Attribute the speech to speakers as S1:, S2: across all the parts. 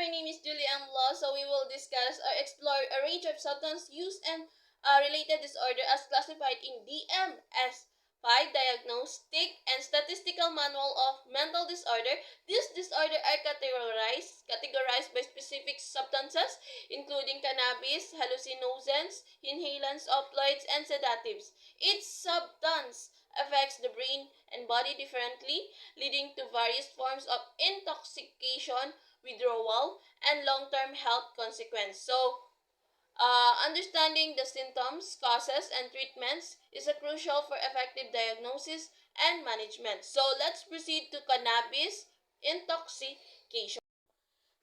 S1: my name is Julie M. Law. So we will discuss or explore a range of substance use and related disorder as classified in DMS-5 Diagnostic and Statistical Manual of Mental Disorder. These disorders are categorized by specific substances, including cannabis, hallucinogens, inhalants, opioids, and sedatives. Each substance affects the brain and body differently, leading to various forms of intoxication, withdrawal, and long-term health consequences. So, understanding the symptoms, causes, and treatments is a crucial for effective diagnosis and management. So, let's proceed to cannabis intoxication.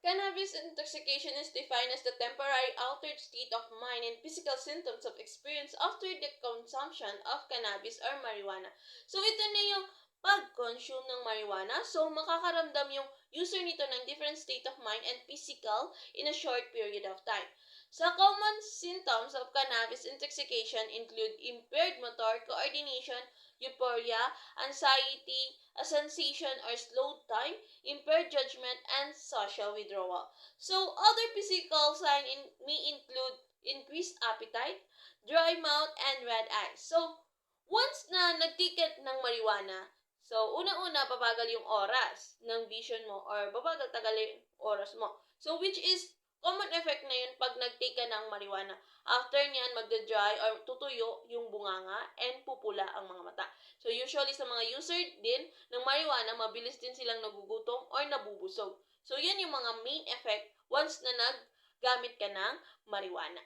S1: Cannabis intoxication is defined as the temporary altered state of mind and physical symptoms of experience after the consumption of cannabis or marijuana. So, ito na yung pag-consume ng marijuana. So, makakaramdam yung user nito ng different state of mind and physical in a short period of time. So, common symptoms of cannabis intoxication include impaired motor coordination, euphoria, anxiety, a sensation or slowed time, impaired judgment, and social withdrawal. So, other physical signs may include increased appetite, dry mouth, and red eyes. So, once na nagtiket ng marijuana, so, unang-una, babagal yung oras ng vision mo or babagal tagal yung oras mo. So, which is common effect na yun pag nag-take ka ng marijuana. After niyan, magda-dry or tutuyo yung bunganga and pupula ang mga mata. So, usually sa mga user din ng marijuana, mabilis din silang nagugutom or nabubusog. So, yan yung mga main effect once na naggamit ka ng marijuana.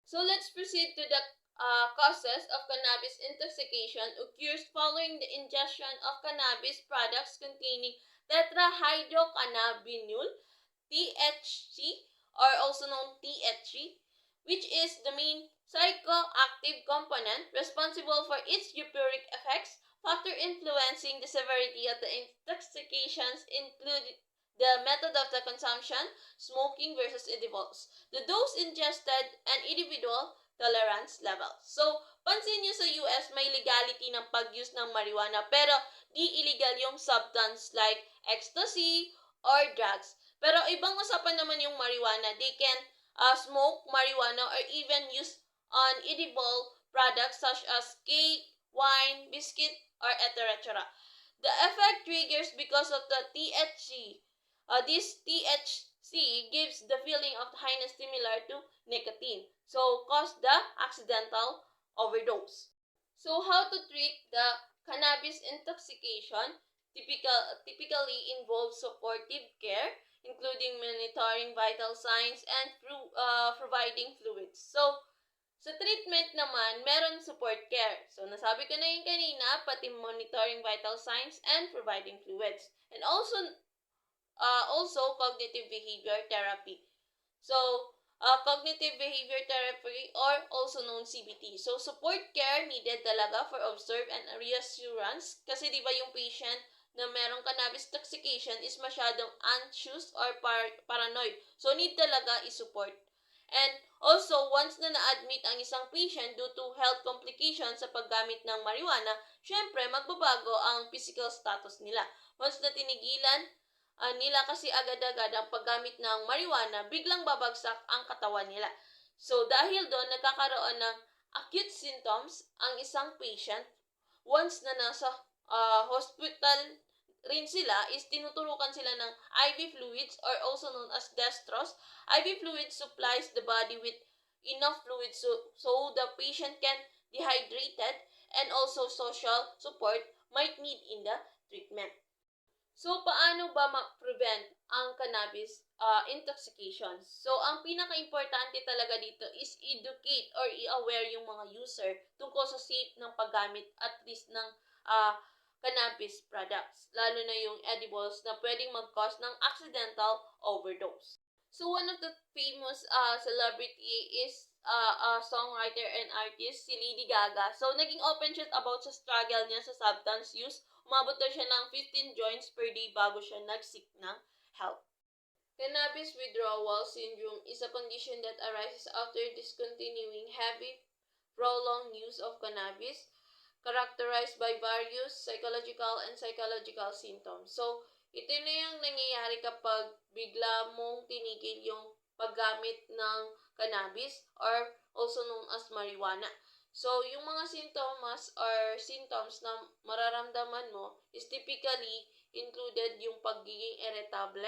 S1: So, let's proceed to the causes of cannabis intoxication occurs following the ingestion of cannabis products containing tetrahydrocannabinol, THC, or also known THC, which is the main psychoactive component responsible for its euphoric effects. Factor influencing the severity of the intoxications include the method of the consumption, smoking versus edibles, the dose ingested, and individual tolerance level. So, pansin nyo sa US, may legality ng pag-use ng marijuana, pero di illegal yung substance like ecstasy or drugs. Pero ibang usapan naman yung marijuana. They can smoke marijuana or even use on edible products such as cake, wine, biscuit, or etc. The effect triggers because of the THC. This THC gives the feeling of highness similar to nicotine. So, cause the accidental overdose. So, how to treat the cannabis intoxication typically involves supportive care, including monitoring vital signs and providing fluids. So, sa treatment naman, meron support care. So, nasabi ko na yun kanina, pati monitoring vital signs and providing fluids. And also cognitive behavior therapy. So, cognitive behavior therapy or also known CBT. So, support care needed talaga for observe and reassurance kasi di ba yung patient na merong cannabis intoxication is masyadong anxious or paranoid. So, need talaga i-support. And also, once na na-admit ang isang patient due to health complications sa paggamit ng marijuana, syempre, magbabago ang physical status nila. Once na tinigilan nila kasi agad-agad ang paggamit ng marijuana, biglang babagsak ang katawan nila. So, dahil doon, nagkakaroon ng acute symptoms ang isang patient. Once na nasa hospital rin sila, is tinuturukan sila ng IV fluids or also known as dextrose. IV fluids supplies the body with enough fluids so the patient can dehydrated and also social support might need in the treatment. So, paano ba ma-prevent ang cannabis intoxication? So, ang pinaka-importante talaga dito is educate or i-aware yung mga user tungkol sa safe ng paggamit at least ng cannabis products, lalo na yung edibles na pwedeng mag-cause ng accidental overdose. So, one of the famous celebrity is a songwriter and artist, si Lady Gaga. So, naging open siya about sa struggle niya sa substance use. Umabot na siya ng 15 joints per day bago siya nag-seek ng help. Cannabis withdrawal syndrome is a condition that arises after discontinuing heavy, prolonged use of cannabis, characterized by various psychological symptoms. So, Ito na yung nangyayari kapag bigla mong tinigil yung paggamit ng cannabis or also known as marijuana. So, yung mga sintomas or symptoms na mararamdaman mo is typically included yung pagiging irritable,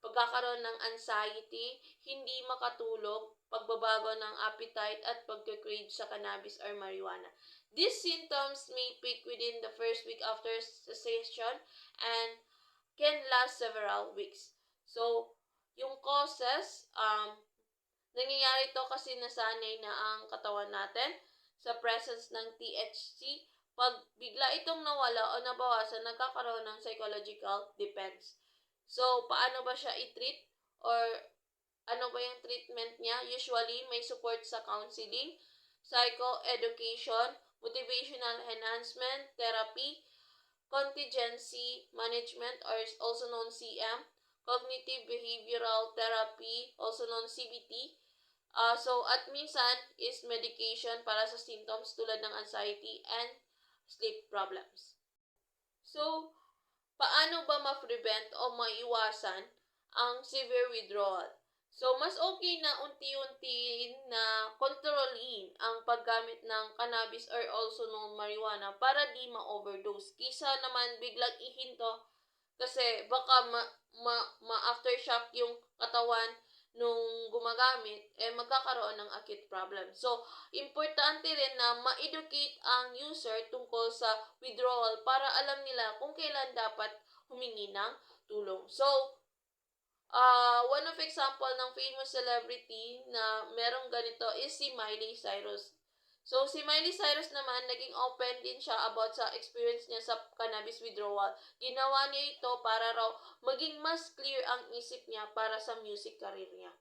S1: pagkakaroon ng anxiety, hindi makatulog, pagbabago ng appetite at pagka-crave sa cannabis or marijuana. These symptoms may peak within the first week after cessation and can last several weeks. So, yung causes, nangyayari to kasi nasanay na ang katawan natin sa presence ng THC. Pag bigla itong nawala o nabawasan, nagkakaroon ng psychological depends. So, paano ba siya i-treat? Or ano ba yung treatment niya? Usually, may support sa counseling, psycho-education, motivational enhancement, therapy, contingency management or also known CM, cognitive behavioral therapy, also known CBT. At minsan is medication para sa symptoms tulad ng anxiety and sleep problems. So, paano ba ma-prevent o maiwasan ang severe withdrawal? So, mas okay na unti-unti na kontrolin ang paggamit ng cannabis or also known marijuana para di ma-overdose. Kisa naman biglang ihinto kasi baka ma-aftershock yung katawan nung gumagamit, magkakaroon ng acute problem. So, importante rin na ma-educate ang user tungkol sa withdrawal para alam nila kung kailan dapat humingi ng tulong. So, one of example ng famous celebrity na merong ganito is si Miley Cyrus. So, si Miley Cyrus naman, naging open din siya about sa experience niya sa cannabis withdrawal. Ginawa niya ito para raw maging mas clear ang isip niya para sa music career niya.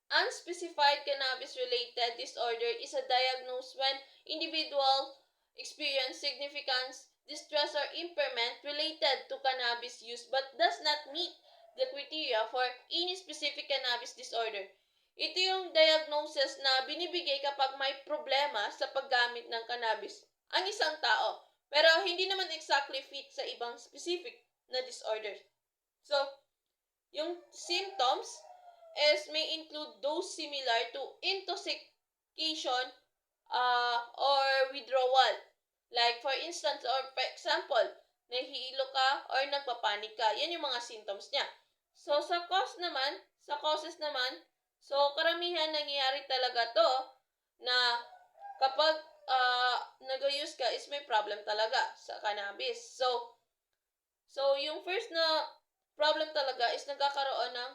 S1: Unspecified cannabis-related disorder is a diagnosis when individual experience significant distress or impairment related to cannabis use but does not meet the criteria for any specific cannabis disorder. Ito yung diagnosis na binibigay kapag may problema sa paggamit ng cannabis ang isang tao, pero hindi naman exactly fit sa ibang specific na disorders. So, yung symptoms may include those similar to intoxication or withdrawal. Like for instance or for example, nahihilo ka or nagpapanik ka. Yan yung mga symptoms niya. So, sa causes naman, so, karamihan nangyayari talaga to na kapag nag-use ka is may problem talaga sa cannabis. So yung first na problem talaga is nagkakaroon ng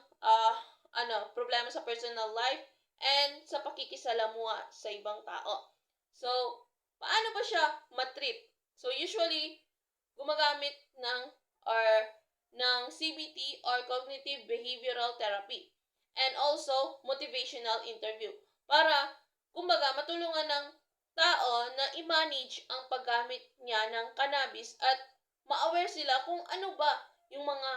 S1: problema sa personal life and sa pakikisalamuha sa ibang tao. So, paano ba siya matrip? So, usually, gumagamit ng CBT or cognitive behavioral therapy. And also, motivational interview. Para, kumbaga, matulungan ng tao na i-manage ang paggamit niya ng cannabis at ma-aware sila kung ano ba yung mga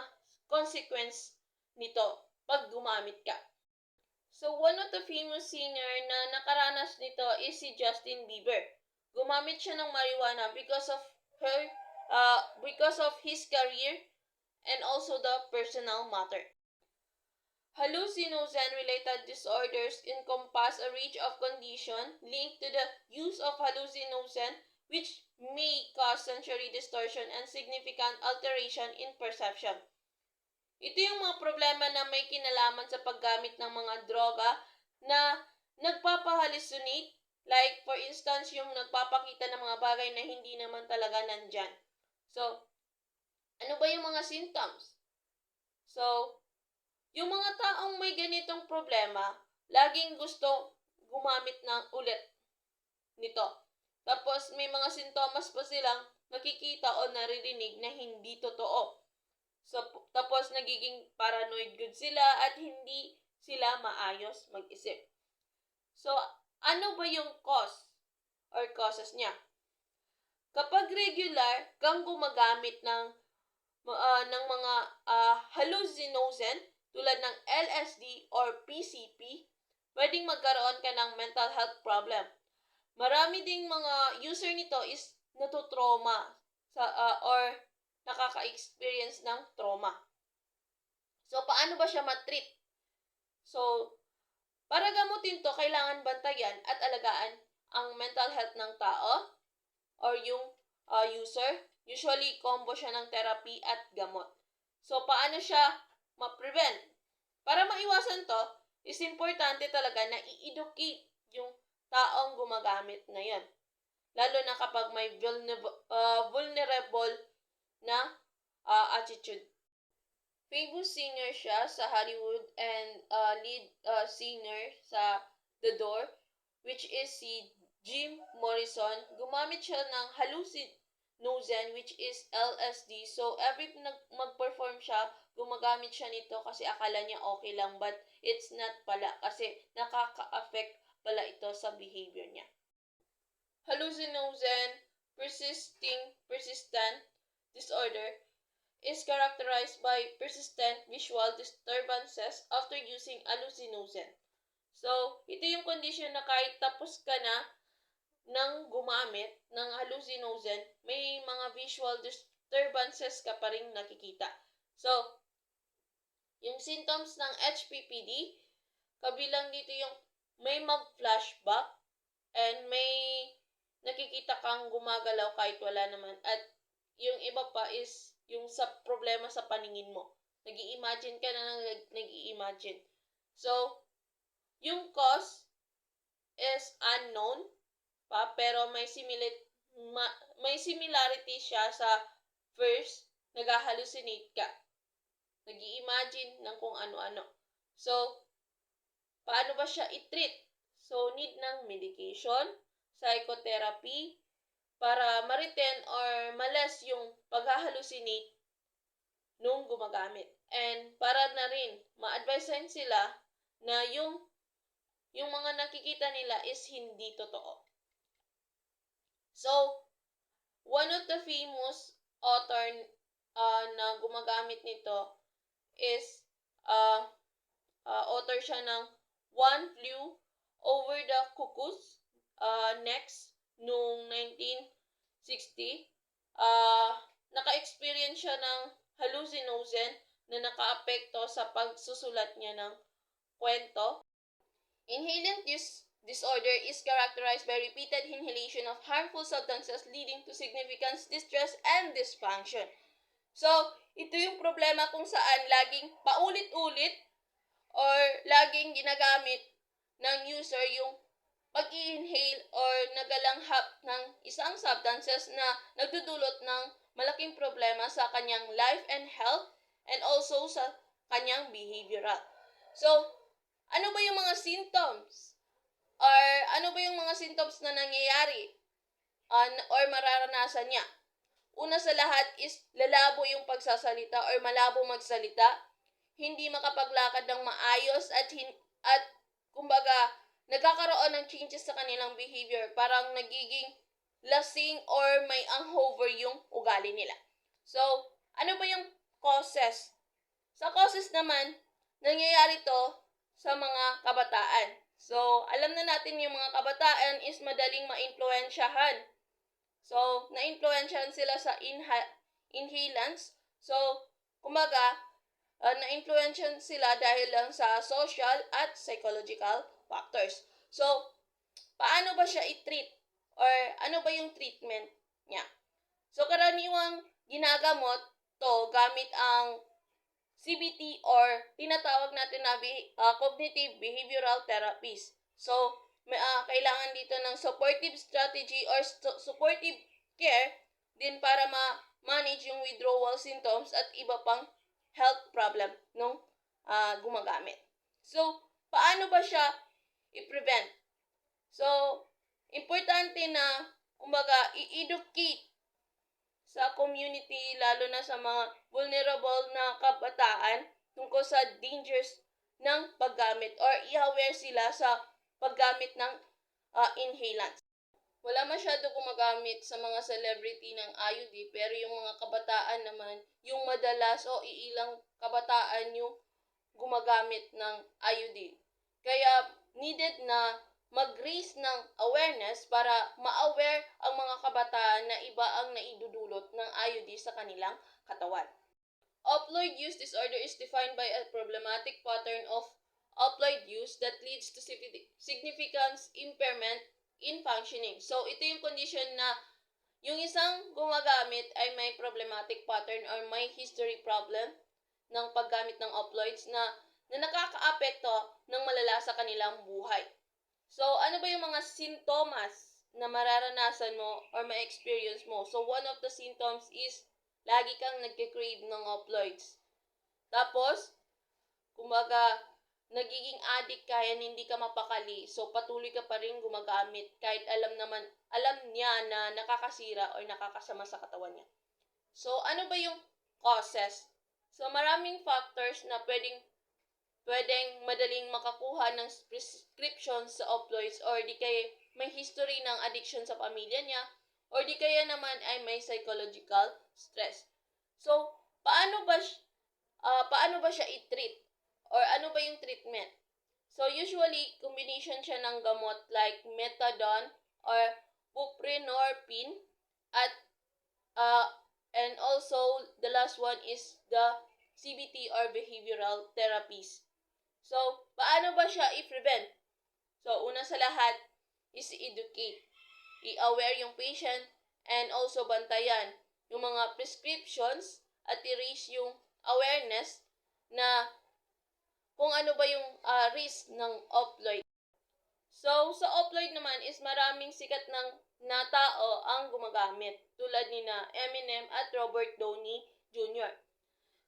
S1: consequence nito pag gumamit ka. So, one of the famous singer na nakaranas nito is si Justin Bieber. Gumamit siya ng marijuana because of his career and also the personal matter. Hallucinogen-related disorders encompass a range of conditions linked to the use of hallucinogen which may cause sensory distortion and significant alteration in perception. Ito yung mga problema na may kinalaman sa paggamit ng mga droga na nagpapahallucinate, like for instance yung nagpapakita ng mga bagay na hindi naman talaga nandyan. So, ano ba yung mga symptoms? So, yung mga taong may ganitong problema, laging gusto gumamit ng ulit nito. Tapos may mga sintomas pa silang nakikita o naririnig na hindi totoo. So, tapos nagiging paranoid good sila at hindi sila maayos mag-isip. So, ano ba yung cause or causes niya? Kapag regular kang gumagamit ng mga hallucinogen tulad ng LSD or PCP, pwedeng magkaroon ka ng mental health problem. Marami ding mga user nito is natutrauma or nakaka-experience ng trauma. So, paano ba siya matreat? So, para gamutin to, kailangan bantayan at alagaan ang mental health ng tao or yung user. Usually, combo siya ng therapy at gamot. So, paano siya ma-prevent? Para maiwasan to, is importante talaga na i-educate yung taong gumagamit na yan. Lalo na kapag may vulnerable na attitude. Famous singer siya sa Hollywood and lead singer sa The Door, which is si Jim Morrison. Gumamit siya ng hallucinogen, which is LSD. So, every mag-perform siya, gumagamit siya nito kasi akala niya okay lang, but it's not pala kasi nakaka-affect pala ito sa behavior niya. Hallucinogen persistent disorder is characterized by persistent visual disturbances after using hallucinogen. So, ito yung condition na kahit tapos ka na ng gumamit ng hallucinogen, may mga visual disturbances ka pa rin nakikita. So, yung symptoms ng HPPD, kabilang dito yung may mag-flashback and may nakikita kang gumagalaw kahit wala naman. At yung iba pa is yung sa problema sa paningin mo. Nag-i-imagine ka na nag-i-imagine. So, yung cause is unknown pa, pero may similarity siya sa first, nag-hallucinate ka. Nag-i-imagine ng kung ano-ano. So, paano ba siya i-treat? So, need ng medication, psychotherapy, para ma-retain or ma-less yung pag-hallucinate nung gumagamit. And para na rin, ma-advisean sila na yung mga nakikita nila is hindi totoo. So, one of the famous author na gumagamit nito is author siya ng One Flew Over the Cuckoo's Nest noong 1960. Naka-experience siya ng hallucinogen na naka-apekto sa pagsusulat niya ng kwento. Inhalant use disorder is characterized by repeated inhalation of harmful substances leading to significant distress and dysfunction. So, ito yung problema kung saan laging paulit-ulit or laging ginagamit ng user yung pag-i-inhale or nagalanghap ng isang substances na nagdudulot ng malaking problema sa kanyang life and health and also sa kanyang behavioral. So, ano ba yung mga symptoms? Or ano ba yung mga symptoms na nangyayari or mararanasan niya? Una sa lahat is lalabo yung pagsasalita or malabo magsalita, hindi makapaglakad ng maayos at kumbaga nagkakaroon ng changes sa kanilang behavior. Parang nagiging lasing or may hangover yung ugali nila. So, ano ba yung causes? Sa causes naman, nangyayari to sa mga kabataan. So, alam na natin yung mga kabataan is madaling ma-influensyahan. So, na-influensyahan sila sa inhalants. So, kumbaga, na-influensyahan sila dahil lang sa social at psychological factors. So, paano ba siya i-treat? Or ano ba yung treatment niya? So, karaniwang ginagamot to gamit ang CBT or tinatawag natin na cognitive behavioral therapies. So, kailangan dito ng supportive strategy or supportive care din para ma-manage yung withdrawal symptoms at iba pang health problem nung gumagamit. So, paano ba siya i-prevent? So, importante na, kumbaga, i-educate sa community, lalo na sa mga vulnerable na kabataan tungkol sa dangers ng paggamit or i-aware sila sa paggamit ng inhalants. Wala masyado gumagamit sa mga celebrity ng IUD, pero yung mga kabataan naman, yung madalas o iilang kabataan yung gumagamit ng IUD. Kaya needed na mag-raise ng awareness para ma-aware ang mga kabataan na iba ang naidudulot ng IUD sa kanilang katawan. Opioid use disorder is defined by a problematic pattern of opioid use that leads to significant impairment in functioning. So, ito yung condition na yung isang gumagamit ay may problematic pattern or may history problem ng paggamit ng opioids na nakakaapekto ng malala sa kanilang buhay. So, ano ba yung mga sintomas na mararanasan mo or ma-experience mo? So, one of the symptoms is lagi kang nagke-crave ng opioids. Tapos, kumbaga, nagiging addict ka and hindi ka mapakali. So, patuloy ka pa rin gumagamit kahit alam niya na nakakasira or nakakasama sa katawan niya. So, ano ba yung causes? So, maraming factors na pwedeng madaling makakuha ng prescription sa opioids or di kaya may history ng addiction sa pamilya niya or di kaya naman ay may psychological stress. So, paano ba siya i-treat? Or ano ba yung treatment? So, usually, combination siya ng gamot like methadone or buprenorphine at and also the last one is the CBT or behavioral therapies. So, paano ba siya i-prevent? So, una sa lahat is educate. I-aware yung patient and also bantayan yung mga prescriptions at i-raise yung awareness na kung ano ba yung risk ng opioid. So, sa opioid naman is maraming sikat na tao ang gumagamit tulad ni na Eminem at Robert Downey Jr.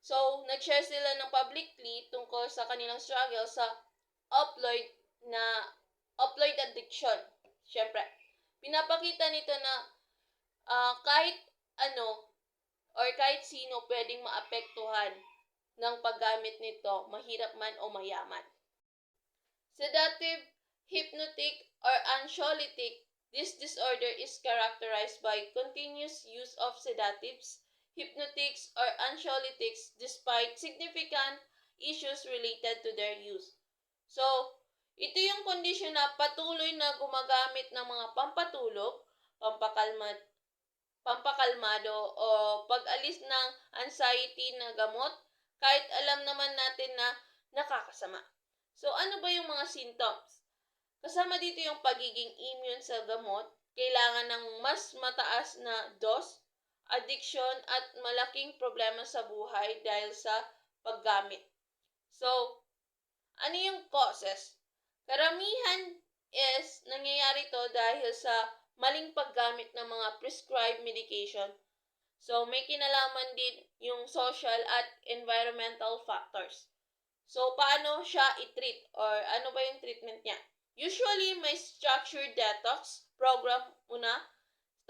S1: So, nag-share sila ng publicly tungkol sa kanilang struggle sa opioid addiction. Siyempre, pinapakita nito na kahit ano or kahit sino pwedeng maapektuhan ng paggamit nito, mahirap man o mayaman. Sedative, hypnotic, or anxiolytic, this disorder is characterized by continuous use of sedatives, hypnotics, or anxiolytics despite significant issues related to their use. So, ito yung kondisyon na patuloy na gumagamit ng mga pampatulog, pampakalmado o pag-alis ng anxiety na gamot kahit alam naman natin na nakakasama. So, ano ba yung mga symptoms? Kasama dito yung pagiging immune sa gamot, kailangan ng mas mataas na dose, addiction at malaking problema sa buhay dahil sa paggamit. So, ano yung causes? Karamihan is nangyayari to dahil sa maling paggamit ng mga prescribed medication. So, may kinalaman din yung social at environmental factors. So, paano siya i-treat or ano ba yung treatment niya? Usually, may structured detox program una.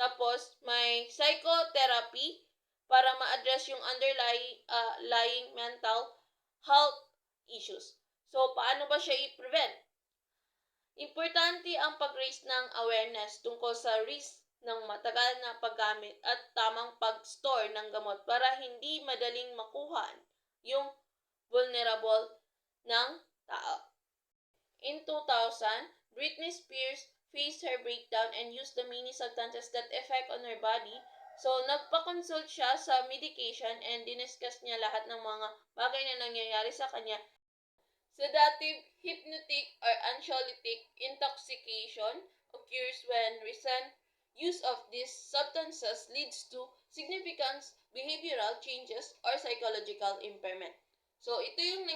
S1: Tapos, may psychotherapy para ma-address yung underlying mental health issues. So, paano ba siya i-prevent? Importante ang pag-raise ng awareness tungkol sa risk ng matagal na paggamit at tamang pag-store ng gamot para hindi madaling makuha yung vulnerable ng tao. In 2000, Britney Spears faced her breakdown and used the many substances that affect on her body. So, nagpa-consult siya sa medication and diniscuss niya lahat ng mga bagay na nangyayari sa kanya. Sedative, hypnotic, or anxiolytic intoxication occurs when recent use of these substances leads to significant behavioral changes or psychological impairment. So, ito yung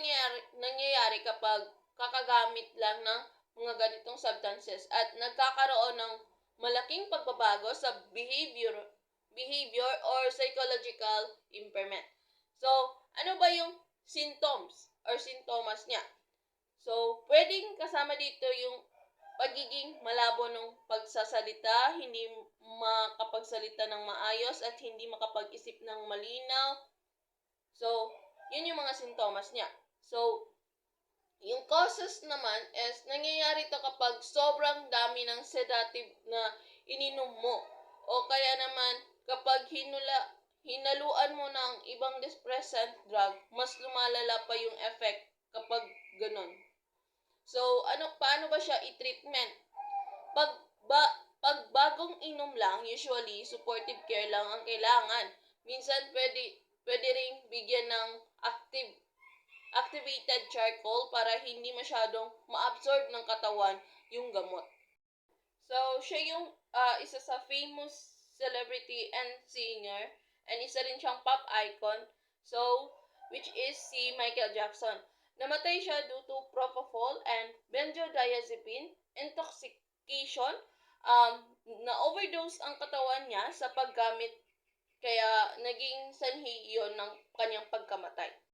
S1: nangyayari kapag kakagamit lang ng mga ganitong substances at nagkakaroon ng malaking pagbabago sa behavior or psychological impairment. So, ano ba yung symptoms or sintomas niya? So, pwedeng kasama dito yung pagiging malabo ng pagsasalita, hindi makapagsalita ng maayos at hindi makapag-isip ng malinaw. So, yun yung mga sintomas niya. So, yung causes naman is nangyayari to kapag sobrang dami ng sedative na ininom mo. O kaya naman kapag hinaluan mo ng ibang depressant drug, mas lumalala pa yung effect kapag ganun. So, paano ba siya i-treatment? Pag bagong inom lang, usually, supportive care lang ang kailangan. Minsan, pwede ring bigyan ng activated charcoal para hindi masyadong ma-absorb ng katawan yung gamot. So, siya yung isa sa famous celebrity and singer, and isa rin siyang pop icon. So, which is si Michael Jackson. Namatay siya due to propofol and benzodiazepine intoxication. Na-overdose ang katawan niya sa paggamit, kaya naging sanhi iyon ng kanyang pagkamatay.